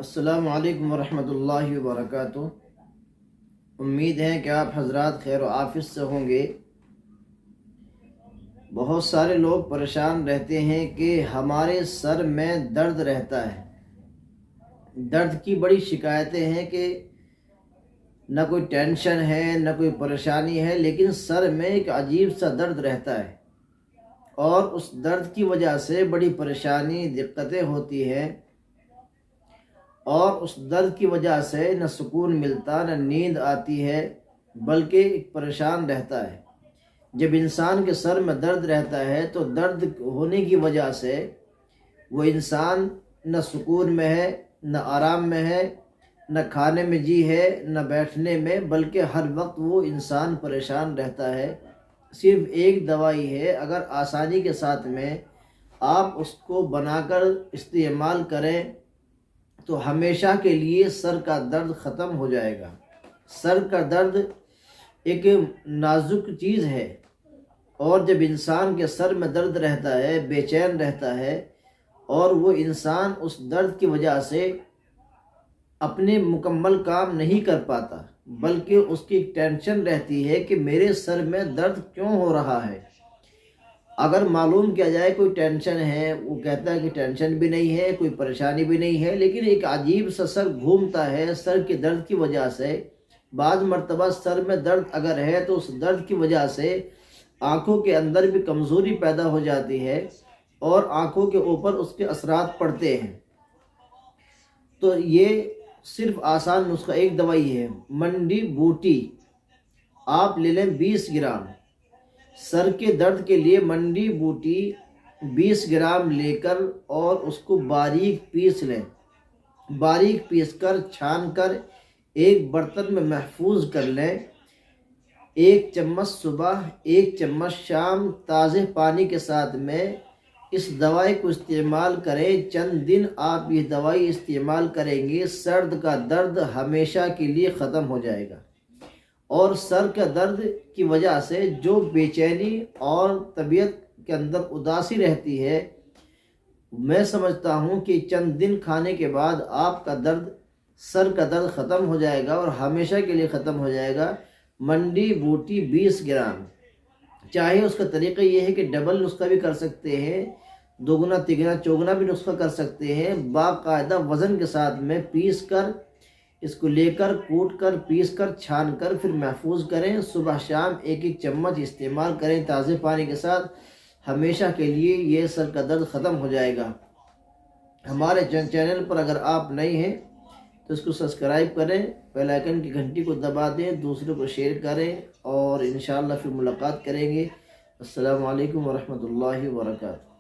السلام علیکم ورحمۃ اللہ وبرکاتہ۔ امید ہے کہ آپ حضرات خیر و عافیت سے ہوں گے۔ بہت سارے لوگ پریشان رہتے ہیں کہ ہمارے سر میں درد رہتا ہے، درد کی بڑی شکایتیں ہیں کہ نہ کوئی ٹینشن ہے نہ کوئی پریشانی ہے، لیکن سر میں ایک عجیب سا درد رہتا ہے اور اس درد کی وجہ سے بڑی پریشانی دقتیں ہوتی ہیں، اور اس درد کی وجہ سے نہ سکون ملتا نہ نیند آتی ہے، بلکہ ایک پریشان رہتا ہے۔ جب انسان کے سر میں درد رہتا ہے تو درد ہونے کی وجہ سے وہ انسان نہ سکون میں ہے، نہ آرام میں ہے، نہ کھانے میں جی ہے، نہ بیٹھنے میں، بلکہ ہر وقت وہ انسان پریشان رہتا ہے۔ صرف ایک دوائی ہے، اگر آسانی کے ساتھ میں آپ اس کو بنا کر استعمال کریں تو ہمیشہ کے لیے سر کا درد ختم ہو جائے گا۔ سر کا درد ایک نازک چیز ہے، اور جب انسان کے سر میں درد رہتا ہے، بے چین رہتا ہے، اور وہ انسان اس درد کی وجہ سے اپنے مکمل کام نہیں کر پاتا، بلکہ اس کی ٹینشن رہتی ہے کہ میرے سر میں درد کیوں ہو رہا ہے۔ اگر معلوم کیا جائے کوئی ٹینشن ہے، وہ کہتا ہے کہ ٹینشن بھی نہیں ہے، کوئی پریشانی بھی نہیں ہے، لیکن ایک عجیب سا سر گھومتا ہے سر کے درد کی وجہ سے۔ بعض مرتبہ سر میں درد اگر ہے تو اس درد کی وجہ سے آنکھوں کے اندر بھی کمزوری پیدا ہو جاتی ہے اور آنکھوں کے اوپر اس کے اثرات پڑتے ہیں۔ تو یہ صرف آسان نسخہ ایک دوائی ہے، منڈی بوٹی، آپ لے لیں 20 گرام۔ سر کے درد کے لیے منڈی بوٹی 20 گرام لے کر اور اس کو باریک پیس لیں، باریک پیس کر چھان کر ایک برتن میں محفوظ کر لیں۔ 1 چمچ صبح 1 چمچ شام تازہ پانی کے ساتھ میں اس دوائی کو استعمال کریں۔ چند دن آپ یہ دوائی استعمال کریں گے، سر کا درد ہمیشہ کے لیے ختم ہو جائے گا، اور سر کا درد کی وجہ سے جو بے چینی اور طبیعت کے اندر اداسی رہتی ہے، میں سمجھتا ہوں کہ چند دن کھانے کے بعد آپ کا درد، سر کا درد ختم ہو جائے گا اور ہمیشہ کے لیے ختم ہو جائے گا۔ منڈی بوٹی 20 گرام، چاہے اس کا طریقہ یہ ہے کہ ڈبل نسخہ بھی کر سکتے ہیں، دوگنا تگنا چوگنا بھی نسخہ کر سکتے ہیں، باقاعدہ وزن کے ساتھ میں پیس کر اس کو لے کر کوٹ کر پیس کر چھان کر پھر محفوظ کریں۔ صبح شام 1 چمچ استعمال کریں تازہ پانی کے ساتھ، ہمیشہ کے لیے یہ سر کا درد ختم ہو جائے گا۔ ہمارے چینل پر اگر آپ نئے ہیں تو اس کو سبسکرائب کریں، بیل آئیکن کی گھنٹی کو دبا دیں، دوسروں کو شیئر کریں، اور انشاءاللہ پھر ملاقات کریں گے۔ السلام علیکم ورحمۃ اللہ وبرکاتہ۔